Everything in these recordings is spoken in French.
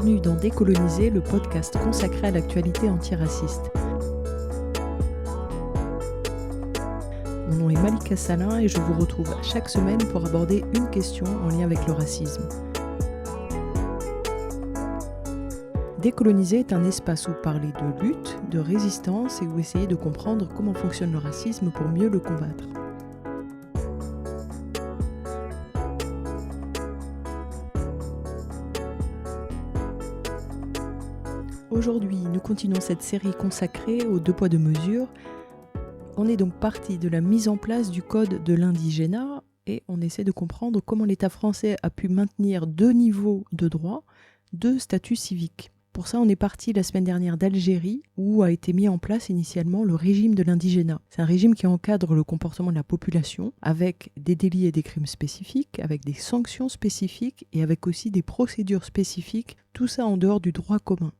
Bienvenue dans Décoloniser, le podcast consacré à l'actualité antiraciste. Mon nom est Malika Salin et je vous retrouve chaque semaine pour aborder une question en lien avec le racisme. Décoloniser est un espace où parler de lutte, de résistance et où essayer de comprendre comment fonctionne le racisme pour mieux le combattre. Aujourd'hui, nous continuons cette série consacrée aux deux poids deux mesures. On est donc parti de la mise en place du code de l'indigénat et on essaie de comprendre comment l'État français a pu maintenir deux niveaux de droit, deux statuts civiques. Pour ça, on est parti la semaine dernière d'Algérie où a été mis en place initialement le régime de l'indigénat. C'est un régime qui encadre le comportement de la population avec des délits et des crimes spécifiques, avec des sanctions spécifiques et avec aussi des procédures spécifiques, tout ça en dehors du droit commun.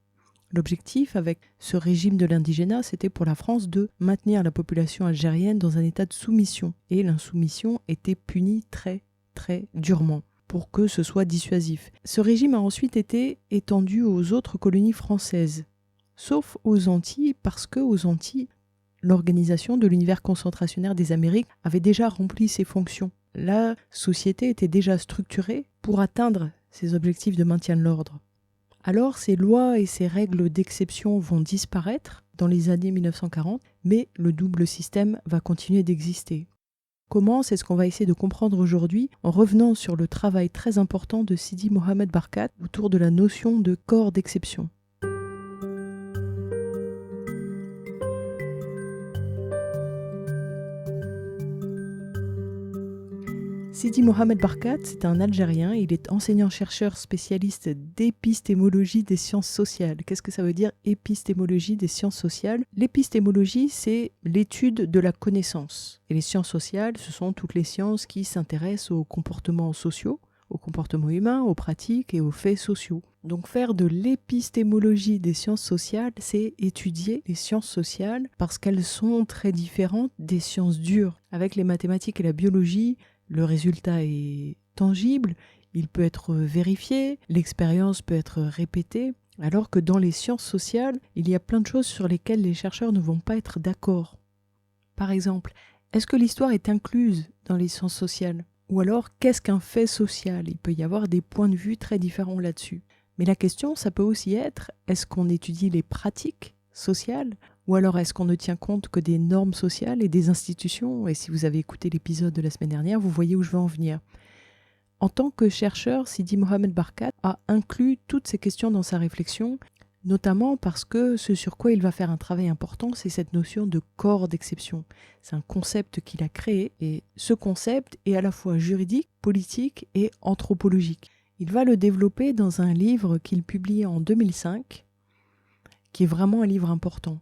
L'objectif avec ce régime de l'indigénat, c'était pour la France de maintenir la population algérienne dans un état de soumission. Et l'insoumission était punie très, très durement pour que ce soit dissuasif. Ce régime a ensuite été étendu aux autres colonies françaises, sauf aux Antilles, parce qu'aux Antilles, l'organisation de l'univers concentrationnaire des Amériques avait déjà rempli ses fonctions. La société était déjà structurée pour atteindre ses objectifs de maintien de l'ordre. Alors ces lois et ces règles d'exception vont disparaître dans les années 1940, mais le double système va continuer d'exister. Comment? C'est ce qu'on va essayer de comprendre aujourd'hui en revenant sur le travail très important de Sidi Mohamed Barkat autour de la notion de corps d'exception. Sidi Mohamed Barkat, c'est un Algérien, il est enseignant-chercheur spécialiste d'épistémologie des sciences sociales. Qu'est-ce que ça veut dire épistémologie des sciences sociales? L'épistémologie, c'est l'étude de la connaissance. Et les sciences sociales, ce sont toutes les sciences qui s'intéressent aux comportements sociaux, aux comportements humains, aux pratiques et aux faits sociaux. Donc faire de l'épistémologie des sciences sociales, c'est étudier les sciences sociales parce qu'elles sont très différentes des sciences dures. Avec les mathématiques et la biologie, le résultat est tangible, il peut être vérifié, l'expérience peut être répétée, alors que dans les sciences sociales, il y a plein de choses sur lesquelles les chercheurs ne vont pas être d'accord. Par exemple, est-ce que l'histoire est incluse dans les sciences sociales? Ou alors, qu'est-ce qu'un fait social? Il peut y avoir des points de vue très différents là-dessus. Mais la question, ça peut aussi être, est-ce qu'on étudie les pratiques sociales? Ou alors est-ce qu'on ne tient compte que des normes sociales et des institutions? Et si vous avez écouté l'épisode de la semaine dernière, vous voyez où je veux en venir. En tant que chercheur, Sidi Mohamed Barkat a inclus toutes ces questions dans sa réflexion, notamment parce que ce sur quoi il va faire un travail important, c'est cette notion de corps d'exception. C'est un concept qu'il a créé et ce concept est à la fois juridique, politique et anthropologique. Il va le développer dans un livre qu'il publie en 2005, qui est vraiment un livre important.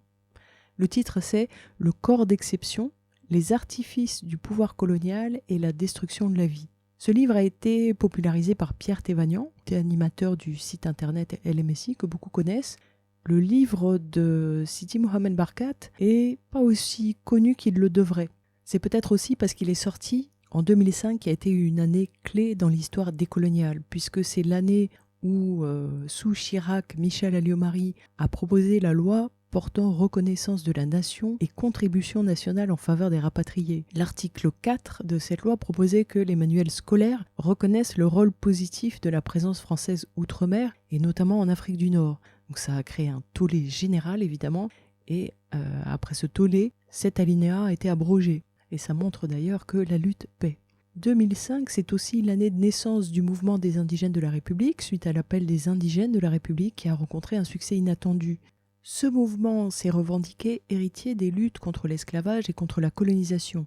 Le titre, c'est « Le corps d'exception, les artifices du pouvoir colonial et la destruction de la vie ». Ce livre a été popularisé par Pierre Thévagnan, animateur du site internet LMSI que beaucoup connaissent. Le livre de Sidi Mohamed Barkat est pas aussi connu qu'il le devrait. C'est peut-être aussi parce qu'il est sorti en 2005, qui a été une année clé dans l'histoire décoloniale, puisque c'est l'année où, sous Chirac, Michel Alliot-Marie a proposé la loi portant reconnaissance de la nation et contribution nationale en faveur des rapatriés. L'article 4 de cette loi proposait que les manuels scolaires reconnaissent le rôle positif de la présence française outre-mer et notamment en Afrique du Nord. Donc ça a créé un tollé général évidemment et après ce tollé, cet alinéa a été abrogé. Et ça montre d'ailleurs que la lutte paie. 2005, c'est aussi l'année de naissance du mouvement des indigènes de la République suite à l'appel des indigènes de la République qui a rencontré un succès inattendu. Ce mouvement s'est revendiqué héritier des luttes contre l'esclavage et contre la colonisation.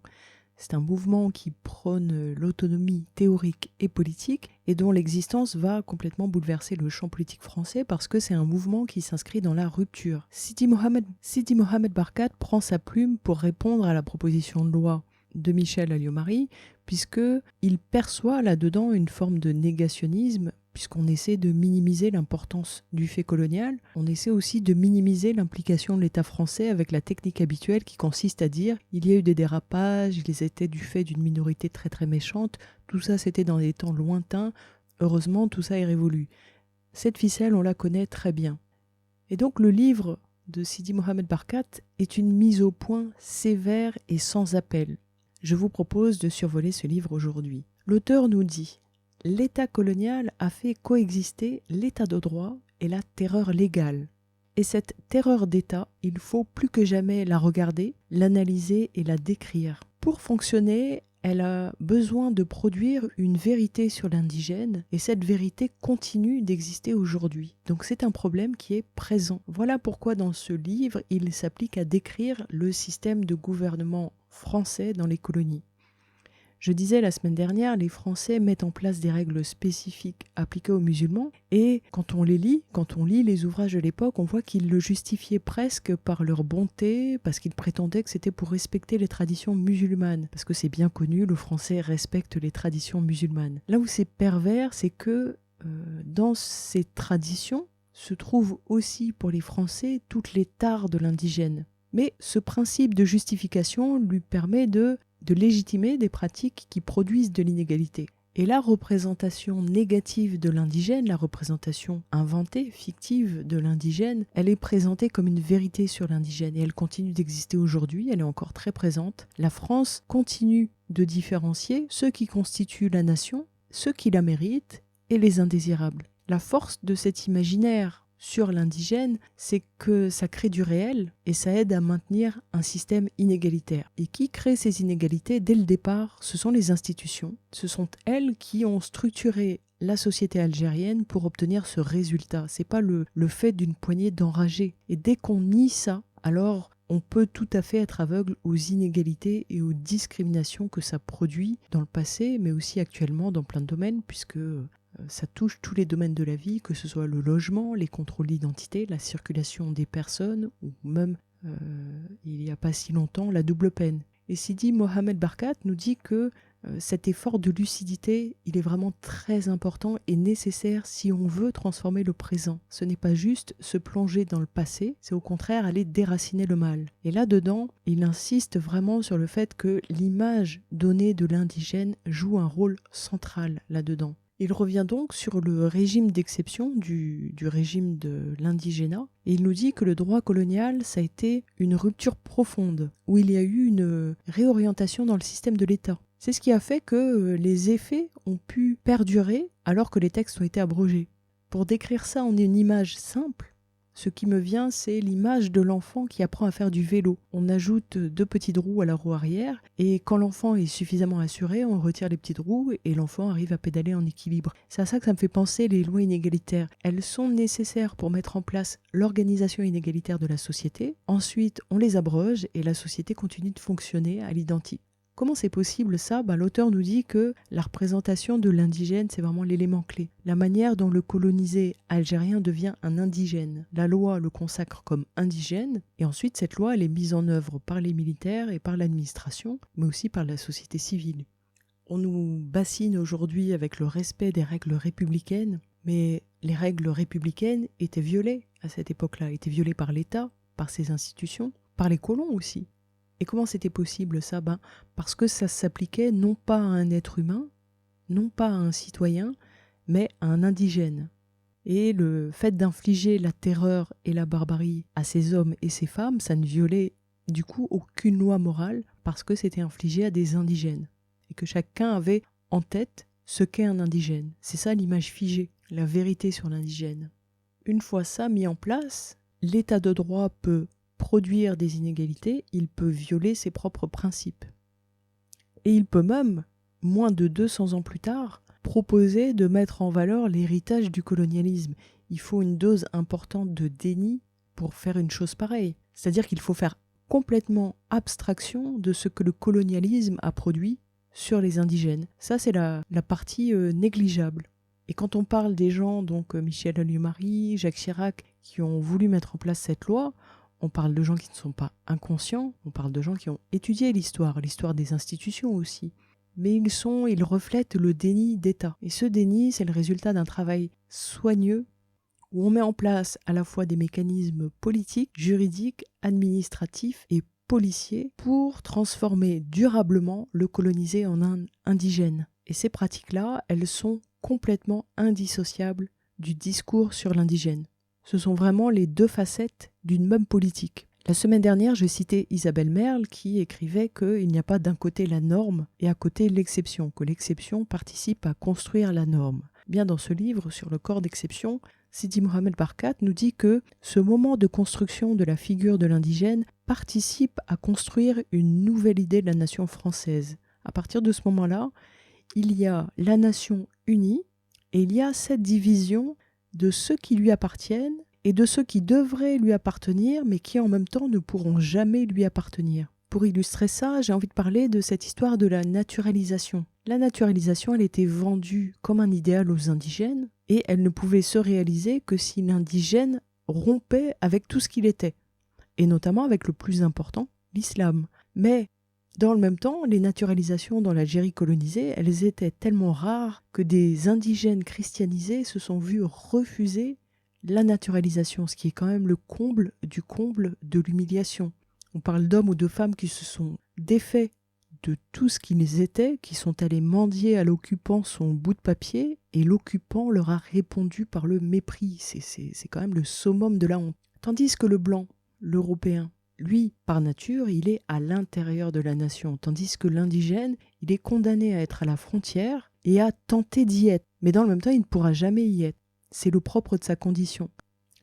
C'est un mouvement qui prône l'autonomie théorique et politique et dont l'existence va complètement bouleverser le champ politique français parce que c'est un mouvement qui s'inscrit dans la rupture. Sidi Mohamed Barkat prend sa plume pour répondre à la proposition de loi de Michel Alliot-Marie puisqu'il perçoit là-dedans une forme de négationnisme puisqu'on essaie de minimiser l'importance du fait colonial. On essaie aussi de minimiser l'implication de l'État français avec la technique habituelle qui consiste à dire il y a eu des dérapages, ils étaient du fait d'une minorité très très méchante, tout ça c'était dans des temps lointains, heureusement tout ça est révolu. Cette ficelle, on la connaît très bien. Et donc le livre de Sidi Mohamed Barkat est une mise au point sévère et sans appel. Je vous propose de survoler ce livre aujourd'hui. L'auteur nous dit « L'État colonial a fait coexister l'État de droit et la terreur légale. Et cette terreur d'État, il faut plus que jamais la regarder, l'analyser et la décrire. Pour fonctionner, elle a besoin de produire une vérité sur l'indigène et cette vérité continue d'exister aujourd'hui. Donc c'est un problème qui est présent. Voilà pourquoi dans ce livre, il s'applique à décrire le système de gouvernement français dans les colonies. Je disais la semaine dernière, les Français mettent en place des règles spécifiques appliquées aux musulmans et quand on lit les ouvrages de l'époque, on voit qu'ils le justifiaient presque par leur bonté, parce qu'ils prétendaient que c'était pour respecter les traditions musulmanes. Parce que c'est bien connu, le Français respecte les traditions musulmanes. Là où c'est pervers, c'est que dans ces traditions se trouvent aussi pour les Français toutes les tares de l'indigène. Mais ce principe de justification lui permet de légitimer des pratiques qui produisent de l'inégalité. Et la représentation négative de l'indigène, la représentation inventée, fictive de l'indigène, elle est présentée comme une vérité sur l'indigène et elle continue d'exister aujourd'hui, elle est encore très présente. La France continue de différencier ceux qui constituent la nation, ceux qui la méritent et les indésirables. La force de cet imaginaire sur l'indigène, c'est que ça crée du réel et ça aide à maintenir un système inégalitaire. Et qui crée ces inégalités dès le départ, ce sont les institutions. Ce sont elles qui ont structuré la société algérienne pour obtenir ce résultat. C'est pas le fait d'une poignée d'enragés. Et dès qu'on nie ça, alors on peut tout à fait être aveugle aux inégalités et aux discriminations que ça produit dans le passé, mais aussi actuellement dans plein de domaines, puisque ça touche tous les domaines de la vie, que ce soit le logement, les contrôles d'identité, la circulation des personnes, ou même, il n'y a pas si longtemps, la double peine. Et Sidi Mohamed Barkat nous dit que cet effort de lucidité, il est vraiment très important et nécessaire si on veut transformer le présent. Ce n'est pas juste se plonger dans le passé, c'est au contraire aller déraciner le mal. Et là-dedans, il insiste vraiment sur le fait que l'image donnée de l'indigène joue un rôle central là-dedans. Il revient donc sur le régime d'exception du régime de l'indigénat et il nous dit que le droit colonial, ça a été une rupture profonde où il y a eu une réorientation dans le système de l'État. C'est ce qui a fait que les effets ont pu perdurer alors que les textes ont été abrogés. Pour décrire ça en une image simple, ce qui me vient, c'est l'image de l'enfant qui apprend à faire du vélo. On ajoute 2 petites roues à la roue arrière et quand l'enfant est suffisamment assuré, on retire les petites roues et l'enfant arrive à pédaler en équilibre. C'est à ça que ça me fait penser les lois inégalitaires. Elles sont nécessaires pour mettre en place l'organisation inégalitaire de la société. Ensuite, on les abroge et la société continue de fonctionner à l'identique. Comment c'est possible ça ? L'auteur nous dit que la représentation de l'indigène, c'est vraiment l'élément clé. La manière dont le colonisé algérien devient un indigène. La loi le consacre comme indigène et ensuite cette loi elle est mise en œuvre par les militaires et par l'administration, mais aussi par la société civile. On nous bassine aujourd'hui avec le respect des règles républicaines, mais les règles républicaines étaient violées à cette époque-là, étaient violées par l'État, par ses institutions, par les colons aussi. Et comment c'était possible ça ? Parce que ça s'appliquait non pas à un être humain, non pas à un citoyen, mais à un indigène. Et le fait d'infliger la terreur et la barbarie à ces hommes et ces femmes, ça ne violait du coup aucune loi morale parce que c'était infligé à des indigènes. Et que chacun avait en tête ce qu'est un indigène. C'est ça l'image figée, la vérité sur l'indigène. Une fois ça mis en place, l'état de droit peut produire des inégalités, il peut violer ses propres principes. Et il peut même, moins de 200 ans plus tard, proposer de mettre en valeur l'héritage du colonialisme. Il faut une dose importante de déni pour faire une chose pareille. C'est-à-dire qu'il faut faire complètement abstraction de ce que le colonialisme a produit sur les indigènes. Ça, c'est la partie négligeable. Et quand on parle des gens, donc Michel Alliot-Marie, Jacques Chirac, qui ont voulu mettre en place cette loi, on parle de gens qui ne sont pas inconscients, on parle de gens qui ont étudié l'histoire des institutions aussi. Mais ils reflètent le déni d'État. Et ce déni, c'est le résultat d'un travail soigneux où on met en place à la fois des mécanismes politiques, juridiques, administratifs et policiers pour transformer durablement le colonisé en un indigène. Et ces pratiques-là, elles sont complètement indissociables du discours sur l'indigène. Ce sont vraiment les deux facettes d'une même politique. La semaine dernière, je citais Isabelle Merle qui écrivait qu'il n'y a pas d'un côté la norme et à côté l'exception, que l'exception participe à construire la norme. Bien dans ce livre sur le corps d'exception, Sidi Mohamed Barkat nous dit que ce moment de construction de la figure de l'indigène participe à construire une nouvelle idée de la nation française. À partir de ce moment-là, il y a la nation unie et il y a cette division de ceux qui lui appartiennent et de ceux qui devraient lui appartenir, mais qui en même temps ne pourront jamais lui appartenir. Pour illustrer ça, j'ai envie de parler de cette histoire de la naturalisation. La naturalisation, elle était vendue comme un idéal aux indigènes, et elle ne pouvait se réaliser que si l'indigène rompait avec tout ce qu'il était, et notamment avec le plus important, l'islam. Mais dans le même temps, les naturalisations dans l'Algérie colonisée, elles étaient tellement rares que des indigènes christianisés se sont vus refuser la naturalisation, ce qui est quand même le comble du comble de l'humiliation. On parle d'hommes ou de femmes qui se sont défaits de tout ce qu'ils étaient, qui sont allés mendier à l'occupant son bout de papier, et l'occupant leur a répondu par le mépris. C'est quand même le summum de la honte. Tandis que le blanc, l'européen, lui, par nature, il est à l'intérieur de la nation, tandis que l'indigène, il est condamné à être à la frontière et à tenter d'y être. Mais dans le même temps, il ne pourra jamais y être. C'est le propre de sa condition.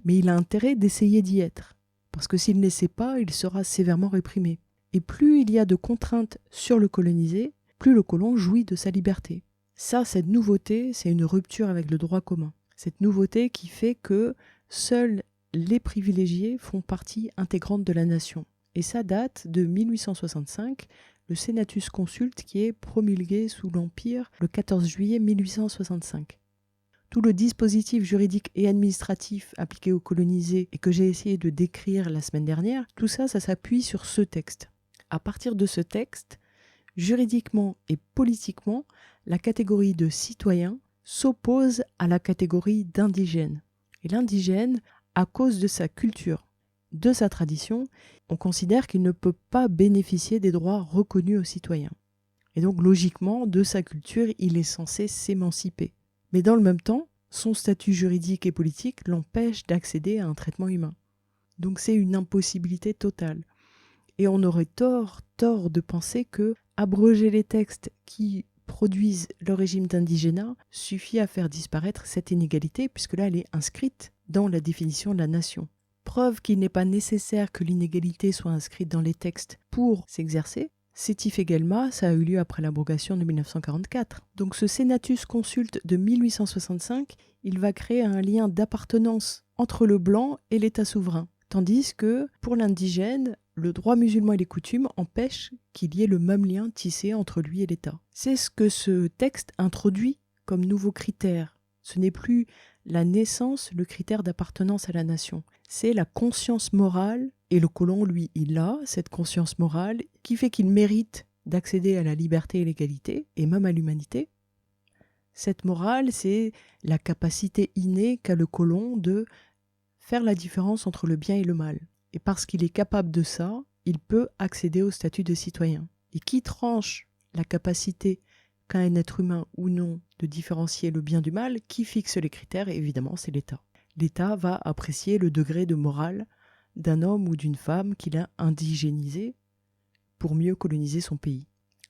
Mais il a intérêt d'essayer d'y être, parce que s'il n'essaie pas, il sera sévèrement réprimé. Et plus il y a de contraintes sur le colonisé, plus le colon jouit de sa liberté. Ça, cette nouveauté, c'est une rupture avec le droit commun. Cette nouveauté qui fait que seuls les privilégiés font partie intégrante de la nation. Et ça date de 1865, le Senatus Consulte qui est promulgué sous l'Empire le 14 juillet 1865. Tout le dispositif juridique et administratif appliqué aux colonisés et que j'ai essayé de décrire la semaine dernière, tout ça, ça s'appuie sur ce texte. À partir de ce texte, juridiquement et politiquement, la catégorie de citoyen s'oppose à la catégorie d'indigène. Et l'indigène, à cause de sa culture, de sa tradition, on considère qu'il ne peut pas bénéficier des droits reconnus aux citoyens. Et donc, logiquement, de sa culture, il est censé s'émanciper. Mais dans le même temps, son statut juridique et politique l'empêche d'accéder à un traitement humain. Donc c'est une impossibilité totale. Et on aurait tort de penser que abroger les textes qui produisent le régime d'indigénat suffit à faire disparaître cette inégalité, puisque là elle est inscrite dans la définition de la nation. Preuve qu'il n'est pas nécessaire que l'inégalité soit inscrite dans les textes pour s'exercer. Sétif Egelma, ça a eu lieu après l'abrogation de 1944. Donc ce Senatus Consulte de 1865, il va créer un lien d'appartenance entre le blanc et l'État souverain. Tandis que pour l'indigène, le droit musulman et les coutumes empêchent qu'il y ait le même lien tissé entre lui et l'État. C'est ce que ce texte introduit comme nouveau critère. Ce n'est plus la naissance, le critère d'appartenance à la nation. C'est la conscience morale, et le colon, lui, il a cette conscience morale qui fait qu'il mérite d'accéder à la liberté et l'égalité, et même à l'humanité. Cette morale, c'est la capacité innée qu'a le colon de faire la différence entre le bien et le mal. Et parce qu'il est capable de ça, il peut accéder au statut de citoyen. Et qui tranche la capacité qu'a un être humain ou non de différencier le bien du mal, qui fixe les critères, évidemment, c'est l'État. L'État va apprécier le degré de morale d'un homme ou d'une femme qu'il a indigénisé pour mieux coloniser son pays.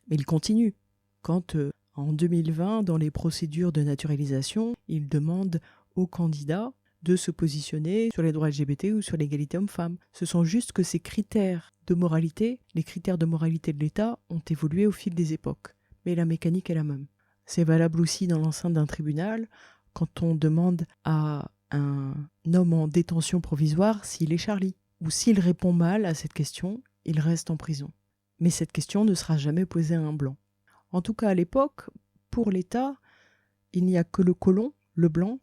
Mais il continue. Quand, en 2020, dans les procédures de naturalisation, il demande aux candidats de se positionner sur les droits LGBT ou sur l'égalité homme-femme. Ce sont juste que ces critères de moralité, les critères de moralité de l'État, ont évolué au fil des époques. Mais la mécanique est la même. C'est valable aussi dans l'enceinte d'un tribunal, quand on demande à un homme en détention provisoire s'il est Charlie. Ou s'il répond mal à cette question, il reste en prison. Mais cette question ne sera jamais posée à un blanc. En tout cas, à l'époque, pour l'État, il n'y a que le colon, le blanc,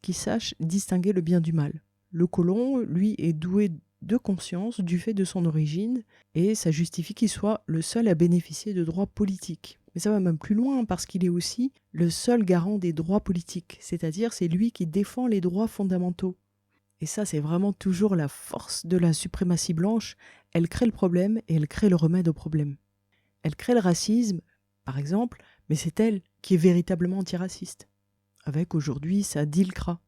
qui sache distinguer le bien du mal. Le colon, lui, est doué de conscience du fait de son origine, et ça justifie qu'il soit le seul à bénéficier de droits politiques. Mais ça va même plus loin, parce qu'il est aussi le seul garant des droits politiques, c'est-à-dire c'est lui qui défend les droits fondamentaux. Et ça, c'est vraiment toujours la force de la suprématie blanche. Elle crée le problème et elle crée le remède au problème. Elle crée le racisme, par exemple, mais c'est elle qui est véritablement antiraciste. Avec aujourd'hui sa DILCRA,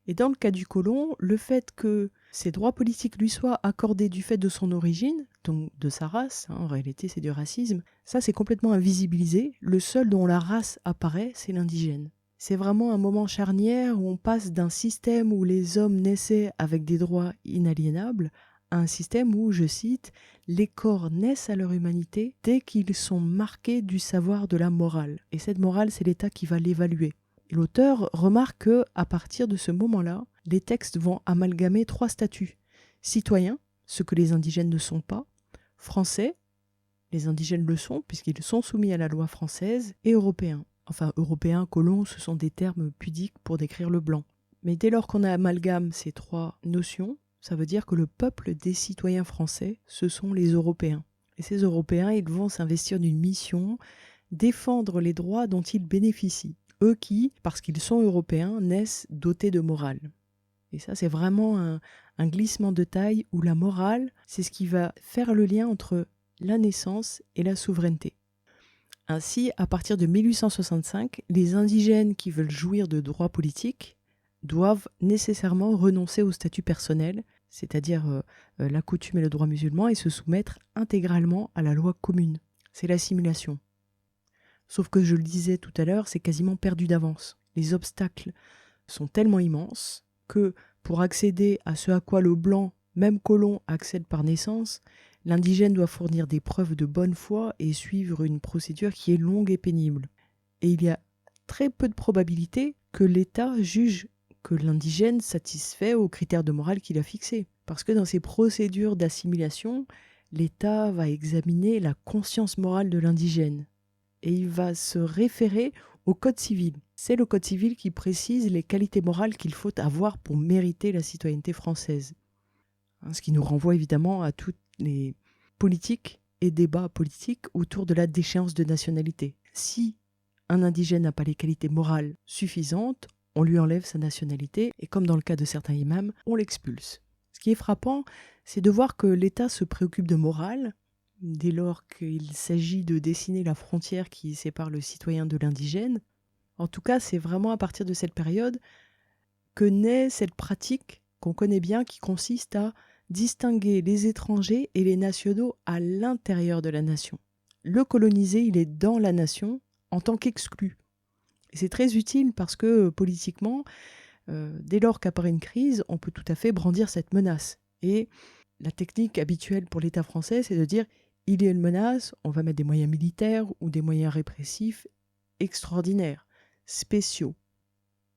Et dans le cas du colon, le fait que ces droits politiques lui soient accordés du fait de son origine, donc de sa race, en réalité c'est du racisme, ça c'est complètement invisibilisé. Le seul dont la race apparaît, c'est l'indigène. C'est vraiment un moment charnière où on passe d'un système où les hommes naissaient avec des droits inaliénables à un système où, je cite, « les corps naissent à leur humanité dès qu'ils sont marqués du savoir de la morale ». Et cette morale, c'est l'État qui va l'évaluer. Et l'auteur remarque qu'à partir de ce moment-là, les textes vont amalgamer 3 statuts. Citoyens, ce que les indigènes ne sont pas, français, les indigènes le sont puisqu'ils sont soumis à la loi française, et européens. Enfin, européens, colons, ce sont des termes pudiques pour décrire le blanc. Mais dès lors qu'on amalgame ces 3 notions, ça veut dire que le peuple des citoyens français, ce sont les Européens. Et ces Européens, ils vont s'investir d'une mission, défendre les droits dont ils bénéficient. Eux qui, parce qu'ils sont Européens, naissent dotés de morale. Et ça, c'est vraiment un glissement de taille où la morale, c'est ce qui va faire le lien entre la naissance et la souveraineté. Ainsi, à partir de 1865, les indigènes qui veulent jouir de droits politiques doivent nécessairement renoncer au statut personnel, c'est-à-dire la coutume et le droit musulman, et se soumettre intégralement à la loi commune. C'est l'assimilation. Sauf que, je le disais tout à l'heure, c'est quasiment perdu d'avance. Les obstacles sont tellement immenses que pour accéder à ce à quoi le blanc, même colon, accède par naissance, l'indigène doit fournir des preuves de bonne foi et suivre une procédure qui est longue et pénible. Et il y a très peu de probabilité que l'État juge que l'indigène satisfait aux critères de morale qu'il a fixés. Parce que dans ces procédures d'assimilation, l'État va examiner la conscience morale de l'indigène. Et il va se référer au Code civil. C'est le Code civil qui précise les qualités morales qu'il faut avoir pour mériter la citoyenneté française. Ce qui nous renvoie évidemment à toutes les politiques et débats politiques autour de la déchéance de nationalité. Si un indigène n'a pas les qualités morales suffisantes, on lui enlève sa nationalité et comme dans le cas de certains imams, on l'expulse. Ce qui est frappant, c'est de voir que l'État se préoccupe de morale dès lors qu'il s'agit de dessiner la frontière qui sépare le citoyen de l'indigène. En tout cas, c'est vraiment à partir de cette période que naît cette pratique qu'on connaît bien qui consiste à distinguer les étrangers et les nationaux à l'intérieur de la nation. Le colonisé, il est dans la nation en tant qu'exclu. Et c'est très utile parce que politiquement, dès lors qu'apparaît une crise, on peut tout à fait brandir cette menace. Et la technique habituelle pour l'État français, c'est de dire il y a une menace, on va mettre des moyens militaires ou des moyens répressifs extraordinaires, spéciaux.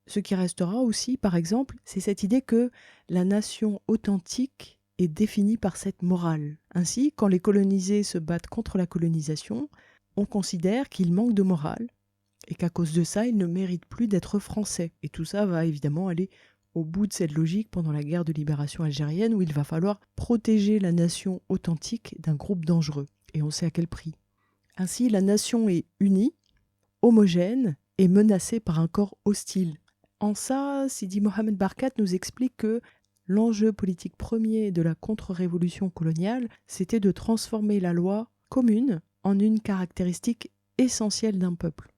Ce qui restera aussi, par exemple, c'est cette idée que la nation authentique est définie par cette morale. Ainsi, quand les colonisés se battent contre la colonisation, on considère qu'ils manquent de morale et qu'à cause de ça, ils ne méritent plus d'être français. Et tout ça va évidemment aller au bout de cette logique pendant la guerre de libération algérienne où il va falloir protéger la nation authentique d'un groupe dangereux. Et on sait à quel prix. Ainsi, la nation est unie, homogène et menacée par un corps hostile. En ça, Sidi Mohamed Barkat nous explique que l'enjeu politique premier de la contre-révolution coloniale, c'était de transformer la loi commune en une caractéristique essentielle d'un peuple.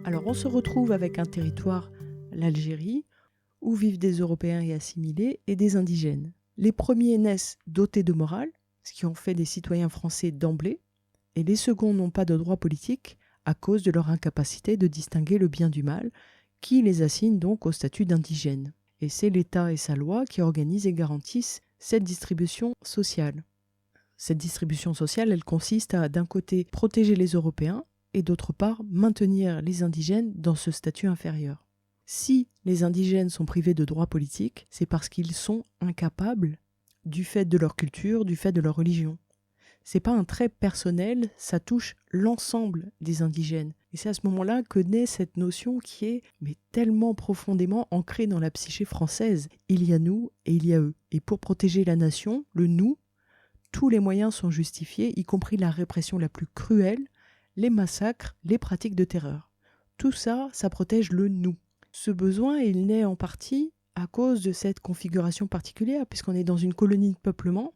Alors on se retrouve avec un territoire, l'Algérie, où vivent des Européens et assimilés et des indigènes. Les premiers naissent dotés de morale, ce qui en fait des citoyens français d'emblée, et les seconds n'ont pas de droit politique à cause de leur incapacité de distinguer le bien du mal, qui les assigne donc au statut d'indigènes. Et c'est l'État et sa loi qui organisent et garantissent cette distribution sociale. Cette distribution sociale, elle consiste à, d'un côté, protéger les Européens, et d'autre part, maintenir les indigènes dans ce statut inférieur. Si les indigènes sont privés de droits politiques, c'est parce qu'ils sont incapables du fait de leur culture, du fait de leur religion. C'est pas un trait personnel, ça touche l'ensemble des indigènes. Et c'est à ce moment-là que naît cette notion qui est tellement profondément ancrée dans la psyché française. Il y a nous et il y a eux. Et pour protéger la nation, le nous, tous les moyens sont justifiés, y compris la répression la plus cruelle, les massacres, les pratiques de terreur. Tout ça, ça protège le nous. Ce besoin, il naît en partie à cause de cette configuration particulière, puisqu'on est dans une colonie de peuplement,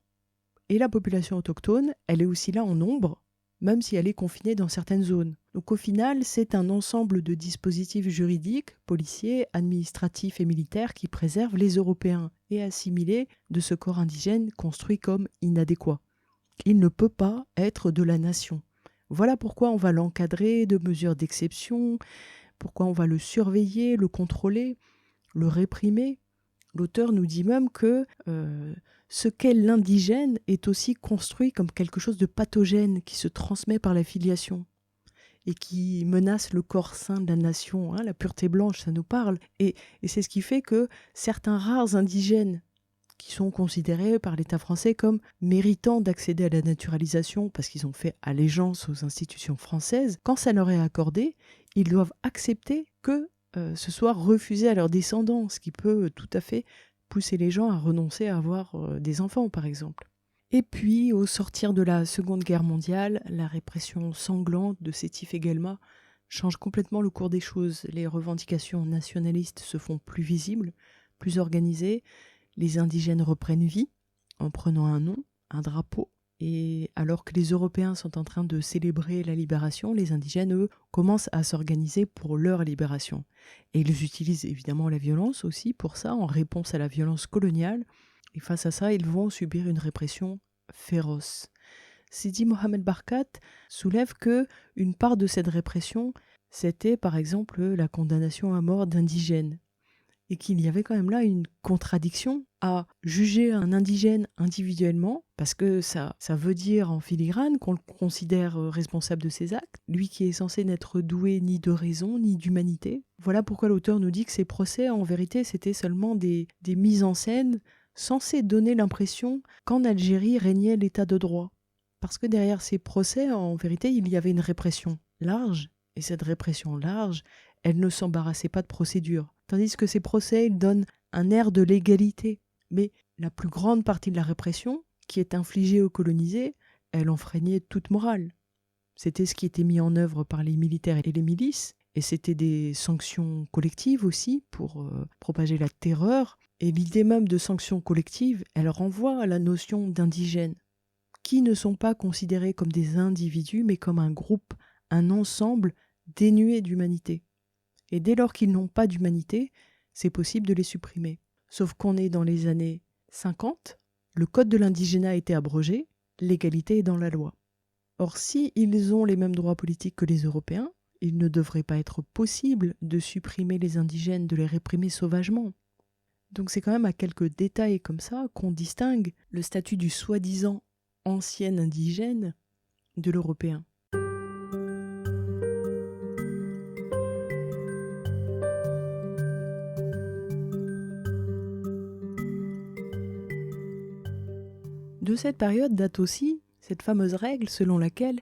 Et la population autochtone, elle est aussi là en nombre, même si elle est confinée dans certaines zones. Donc au final, c'est un ensemble de dispositifs juridiques, policiers, administratifs et militaires qui préservent les Européens et assimilés de ce corps indigène construit comme inadéquat. Il ne peut pas être de la nation. Voilà pourquoi on va l'encadrer de mesures d'exception, pourquoi on va le surveiller, le contrôler, le réprimer. L'auteur nous dit même que ce qu'est l'indigène est aussi construit comme quelque chose de pathogène qui se transmet par la filiation et qui menace le corps sain de la nation. La pureté blanche, ça nous parle. Et c'est ce qui fait que certains rares indigènes qui sont considérés par l'État français comme méritants d'accéder à la naturalisation parce qu'ils ont fait allégeance aux institutions françaises, quand ça leur est accordé, ils doivent accepter que ce soit refusé à leurs descendants, ce qui peut tout à fait pousser les gens à renoncer à avoir des enfants, par exemple. Et puis, au sortir de la Seconde Guerre mondiale, la répression sanglante de Sétif-et-Guelma change complètement le cours des choses. Les revendications nationalistes se font plus visibles, plus organisées. Les indigènes reprennent vie en prenant un nom, un drapeau. Et alors que les Européens sont en train de célébrer la libération, les indigènes, eux, commencent à s'organiser pour leur libération. Et ils utilisent évidemment la violence aussi pour ça, en réponse à la violence coloniale. Et face à ça, ils vont subir une répression féroce. Sidi Mohamed Barkat soulève que une part de cette répression, c'était par exemple la condamnation à mort d'indigènes. Et qu'il y avait quand même là une contradiction à juger un indigène individuellement, parce que ça veut dire en filigrane qu'on le considère responsable de ses actes, lui qui est censé n'être doué ni de raison ni d'humanité. Voilà pourquoi l'auteur nous dit que ces procès, en vérité, c'était seulement des mises en scène censées donner l'impression qu'en Algérie régnait l'état de droit. Parce que derrière ces procès, en vérité, il y avait une répression large, et cette répression large, elle ne s'embarrassait pas de procédure. Tandis que ces procès, ils donnent un air de légalité. Mais la plus grande partie de la répression, qui est infligée aux colonisés, elle enfreignait toute morale. C'était ce qui était mis en œuvre par les militaires et les milices, et c'était des sanctions collectives aussi pour propager la terreur. Et l'idée même de sanctions collectives, elle renvoie à la notion d'indigènes, qui ne sont pas considérés comme des individus, mais comme un groupe, un ensemble dénué d'humanité. Et dès lors qu'ils n'ont pas d'humanité, c'est possible de les supprimer. Sauf qu'on est dans les années 50, le code de l'indigénat a été abrogé, l'égalité est dans la loi. Or, si ils ont les mêmes droits politiques que les Européens, il ne devrait pas être possible de supprimer les indigènes, de les réprimer sauvagement. Donc c'est quand même à quelques détails comme ça qu'on distingue le statut du soi-disant ancien indigène de l'Européen. De cette période date aussi cette fameuse règle selon laquelle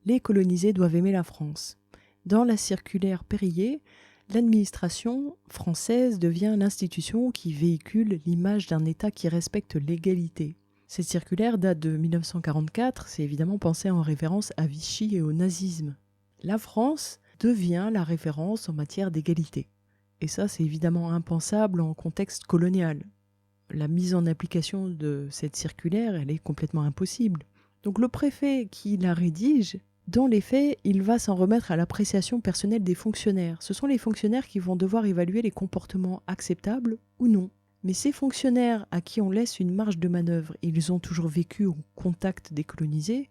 les colonisés doivent aimer la France. Dans la circulaire Périer, l'administration française devient l'institution qui véhicule l'image d'un État qui respecte l'égalité. Cette circulaire date de 1944, c'est évidemment pensé en référence à Vichy et au nazisme. La France devient la référence en matière d'égalité. Et ça, c'est évidemment impensable en contexte colonial. La mise en application de cette circulaire, elle est complètement impossible. Donc le préfet qui la rédige, dans les faits, il va s'en remettre à l'appréciation personnelle des fonctionnaires. Ce sont les fonctionnaires qui vont devoir évaluer les comportements acceptables ou non. Mais ces fonctionnaires à qui on laisse une marge de manœuvre, ils ont toujours vécu au contact des colonisés,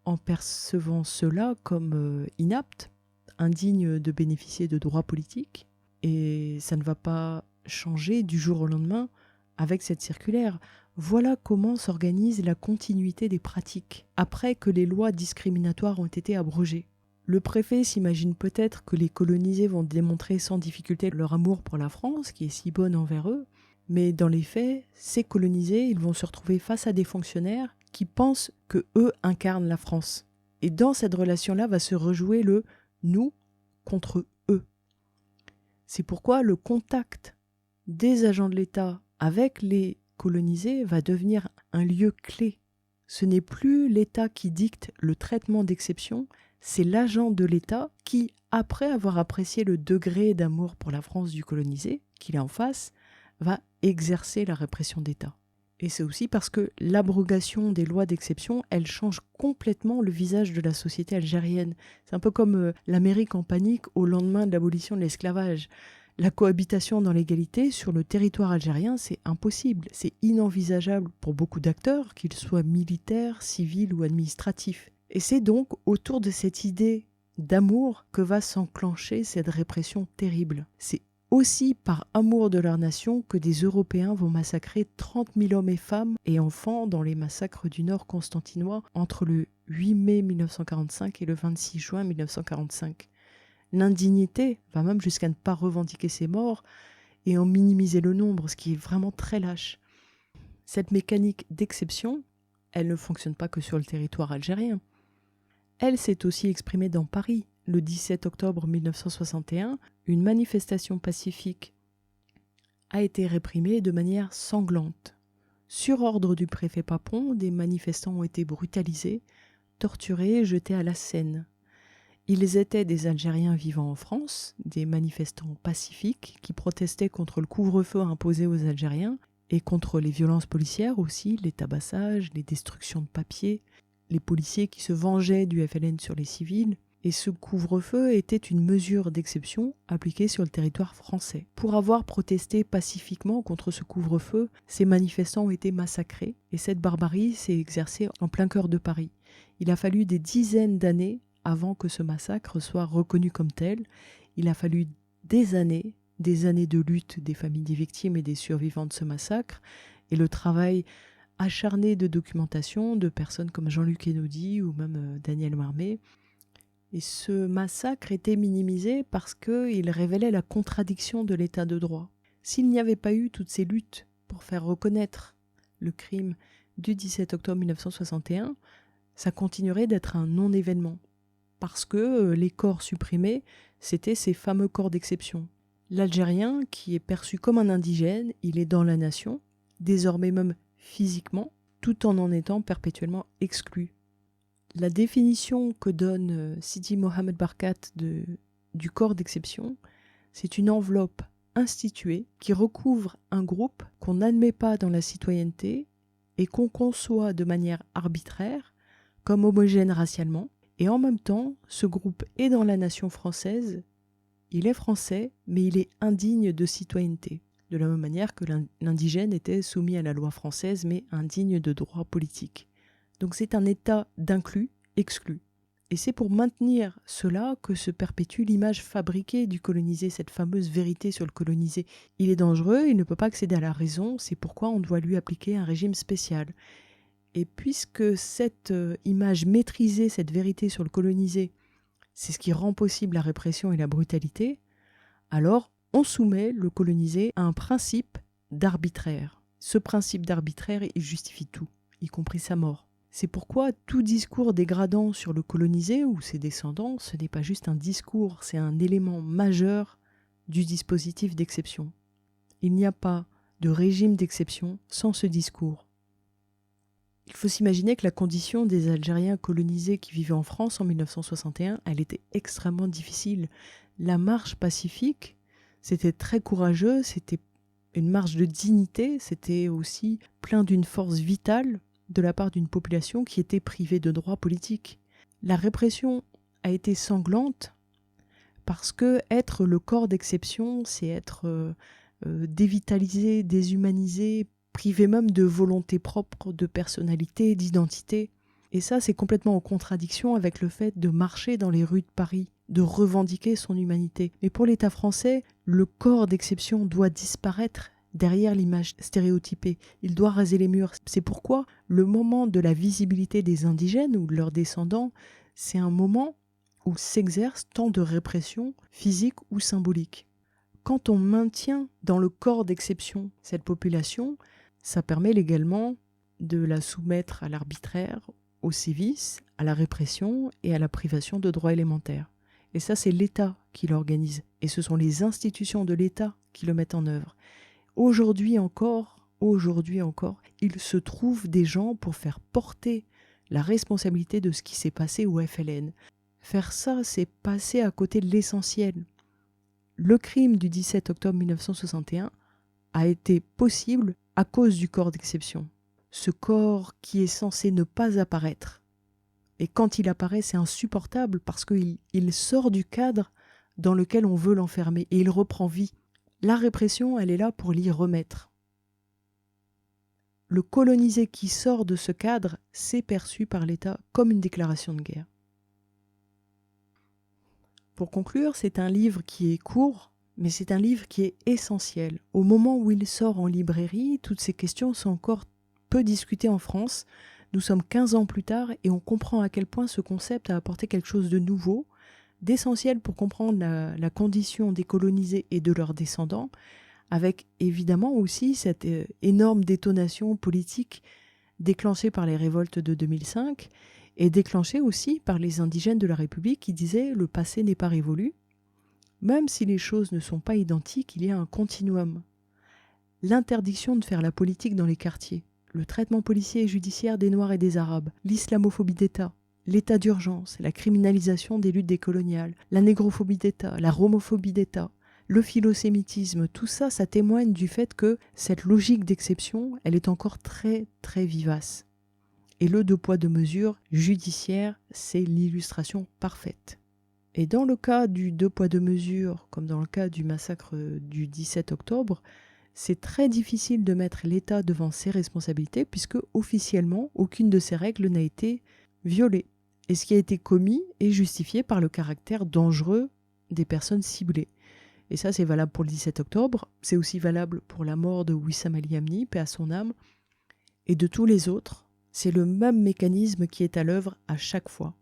en percevant cela comme inaptes, indignes de bénéficier de droits politiques. Et ça ne va pas changer du jour au lendemain avec cette circulaire. Voilà comment s'organise la continuité des pratiques, après que les lois discriminatoires ont été abrogées. Le préfet s'imagine peut-être que les colonisés vont démontrer sans difficulté leur amour pour la France, qui est si bonne envers eux, mais dans les faits, ces colonisés, ils vont se retrouver face à des fonctionnaires qui pensent que eux incarnent la France. Et dans cette relation-là va se rejouer le « nous » contre eux. C'est pourquoi le contact des agents de l'État avec les colonisés va devenir un lieu clé. Ce n'est plus l'État qui dicte le traitement d'exception, c'est l'agent de l'État qui, après avoir apprécié le degré d'amour pour la France du colonisé qu'il est en face, va exercer la répression d'État. Et c'est aussi parce que l'abrogation des lois d'exception, elle change complètement le visage de la société algérienne. C'est un peu comme l'Amérique en panique au lendemain de l'abolition de l'esclavage. La cohabitation dans l'égalité sur le territoire algérien, c'est impossible, c'est inenvisageable pour beaucoup d'acteurs, qu'ils soient militaires, civils ou administratifs. Et c'est donc autour de cette idée d'amour que va s'enclencher cette répression terrible. C'est aussi par amour de leur nation que des Européens vont massacrer 30 000 hommes et femmes et enfants dans les massacres du Nord constantinois entre le 8 mai 1945 et le 26 juin 1945. L'indignité va même jusqu'à ne pas revendiquer ces morts et en minimiser le nombre, ce qui est vraiment très lâche. Cette mécanique d'exception, elle ne fonctionne pas que sur le territoire algérien. Elle s'est aussi exprimée dans Paris. Le 17 octobre 1961, une manifestation pacifique a été réprimée de manière sanglante. Sur ordre du préfet Papon, des manifestants ont été brutalisés, torturés et jetés à la Seine. Ils étaient des Algériens vivant en France, des manifestants pacifiques qui protestaient contre le couvre-feu imposé aux Algériens et contre les violences policières aussi, les tabassages, les destructions de papiers, les policiers qui se vengeaient du FLN sur les civils. Et ce couvre-feu était une mesure d'exception appliquée sur le territoire français. Pour avoir protesté pacifiquement contre ce couvre-feu, ces manifestants ont été massacrés et cette barbarie s'est exercée en plein cœur de Paris. Il a fallu des dizaines d'années avant que ce massacre soit reconnu comme tel. Il a fallu des années de lutte des familles des victimes et des survivants de ce massacre et le travail acharné de documentation de personnes comme Jean-Luc Einaudi ou même Daniel Marmé. Et ce massacre était minimisé parce qu'il révélait la contradiction de l'état de droit. S'il n'y avait pas eu toutes ces luttes pour faire reconnaître le crime du 17 octobre 1961, ça continuerait d'être un non-événement. Parce que les corps supprimés, c'était ces fameux corps d'exception. L'Algérien, qui est perçu comme un indigène, il est dans la nation, désormais même physiquement, tout en étant perpétuellement exclu. La définition que donne Sidi Mohamed Barkat du corps d'exception, c'est une enveloppe instituée qui recouvre un groupe qu'on n'admet pas dans la citoyenneté et qu'on conçoit de manière arbitraire comme homogène racialement. Et en même temps, ce groupe est dans la nation française, il est français, mais il est indigne de citoyenneté. De la même manière que l'indigène était soumis à la loi française, mais indigne de droits politiques. Donc c'est un état d'inclus, exclu. Et c'est pour maintenir cela que se perpétue l'image fabriquée du colonisé, cette fameuse vérité sur le colonisé. Il est dangereux, il ne peut pas accéder à la raison, c'est pourquoi on doit lui appliquer un régime spécial. Et puisque cette image maîtrisée, cette vérité sur le colonisé, c'est ce qui rend possible la répression et la brutalité, alors on soumet le colonisé à un principe d'arbitraire. Ce principe d'arbitraire, il justifie tout, y compris sa mort. C'est pourquoi tout discours dégradant sur le colonisé ou ses descendants, ce n'est pas juste un discours, c'est un élément majeur du dispositif d'exception. Il n'y a pas de régime d'exception sans ce discours. Il faut s'imaginer que la condition des Algériens colonisés qui vivaient en France en 1961, elle était extrêmement difficile. La marche pacifique, c'était très courageux, c'était une marche de dignité, c'était aussi plein d'une force vitale de la part d'une population qui était privée de droits politiques. La répression a été sanglante parce que être le corps d'exception, c'est être dévitalisé, déshumanisé, privé même de volonté propre, de personnalité, d'identité. Et ça, c'est complètement en contradiction avec le fait de marcher dans les rues de Paris, de revendiquer son humanité. Mais pour l'État français, le corps d'exception doit disparaître derrière l'image stéréotypée. Il doit raser les murs. C'est pourquoi le moment de la visibilité des indigènes ou de leurs descendants, c'est un moment où s'exerce tant de répression physique ou symbolique. Quand on maintient dans le corps d'exception cette population, ça permet légalement de la soumettre à l'arbitraire, au sévice, à la répression et à la privation de droits élémentaires. Et ça, c'est l'État qui l'organise. Et ce sont les institutions de l'État qui le mettent en œuvre. Aujourd'hui encore, il se trouve des gens pour faire porter la responsabilité de ce qui s'est passé au FLN. Faire ça, c'est passer à côté de l'essentiel. Le crime du 17 octobre 1961 a été possible à cause du corps d'exception. Ce corps qui est censé ne pas apparaître. Et quand il apparaît, c'est insupportable parce qu'il sort du cadre dans lequel on veut l'enfermer et il reprend vie. La répression, elle est là pour l'y remettre. Le colonisé qui sort de ce cadre, c'est perçu par l'État comme une déclaration de guerre. Pour conclure, c'est un livre qui est court, mais c'est un livre qui est essentiel. Au moment où il sort en librairie, toutes ces questions sont encore peu discutées en France. Nous sommes 15 ans plus tard et on comprend à quel point ce concept a apporté quelque chose de nouveau, d'essentiel pour comprendre la condition des colonisés et de leurs descendants, avec évidemment aussi cette énorme détonation politique déclenchée par les révoltes de 2005 et déclenchée aussi par les indigènes de la République qui disaient « le passé n'est pas révolu ». Même si les choses ne sont pas identiques, il y a un continuum. L'interdiction de faire la politique dans les quartiers, le traitement policier et judiciaire des Noirs et des Arabes, l'islamophobie d'État, l'état d'urgence, la criminalisation des luttes décoloniales, la négrophobie d'État, la romophobie d'État, le philosémitisme, tout ça, ça témoigne du fait que cette logique d'exception, elle est encore très, très vivace. Et le deux poids deux mesures judiciaire, c'est l'illustration parfaite. Et dans le cas du deux poids deux mesures, comme dans le cas du massacre du 17 octobre, c'est très difficile de mettre l'État devant ses responsabilités puisque officiellement, aucune de ces règles n'a été violée. Et ce qui a été commis est justifié par le caractère dangereux des personnes ciblées. Et ça, c'est valable pour le 17 octobre, c'est aussi valable pour la mort de Wissam Ali Amni, paix à son âme, et de tous les autres. C'est le même mécanisme qui est à l'œuvre à chaque fois.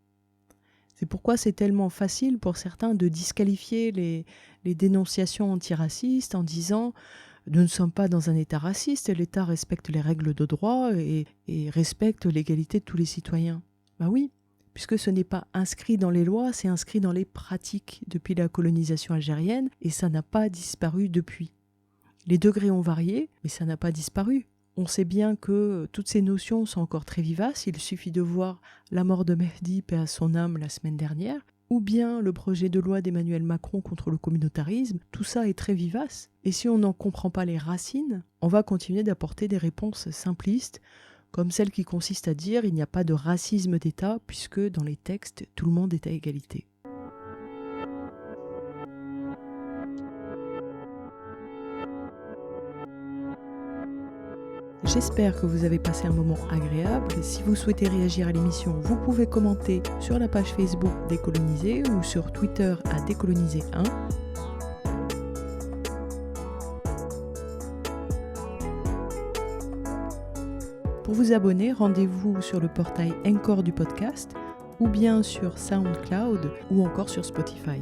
C'est pourquoi c'est tellement facile pour certains de disqualifier les dénonciations antiracistes en disant « nous ne sommes pas dans un État raciste, l'État respecte les règles de droit et respecte l'égalité de tous les citoyens ». Ben oui, puisque ce n'est pas inscrit dans les lois, c'est inscrit dans les pratiques depuis la colonisation algérienne et ça n'a pas disparu depuis. Les degrés ont varié, mais ça n'a pas disparu. On sait bien que toutes ces notions sont encore très vivaces, il suffit de voir la mort de Mehdi, paix à son âme, la semaine dernière, ou bien le projet de loi d'Emmanuel Macron contre le communautarisme, tout ça est très vivace. Et si on n'en comprend pas les racines, on va continuer d'apporter des réponses simplistes, comme celle qui consiste à dire il n'y a pas de racisme d'État puisque dans les textes, tout le monde est à égalité. J'espère que vous avez passé un moment agréable. Si vous souhaitez réagir à l'émission, vous pouvez commenter sur la page Facebook Décoloniser ou sur Twitter à Décoloniser1. Pour vous abonner, rendez-vous sur le portail Anchor du podcast ou bien sur SoundCloud ou encore sur Spotify.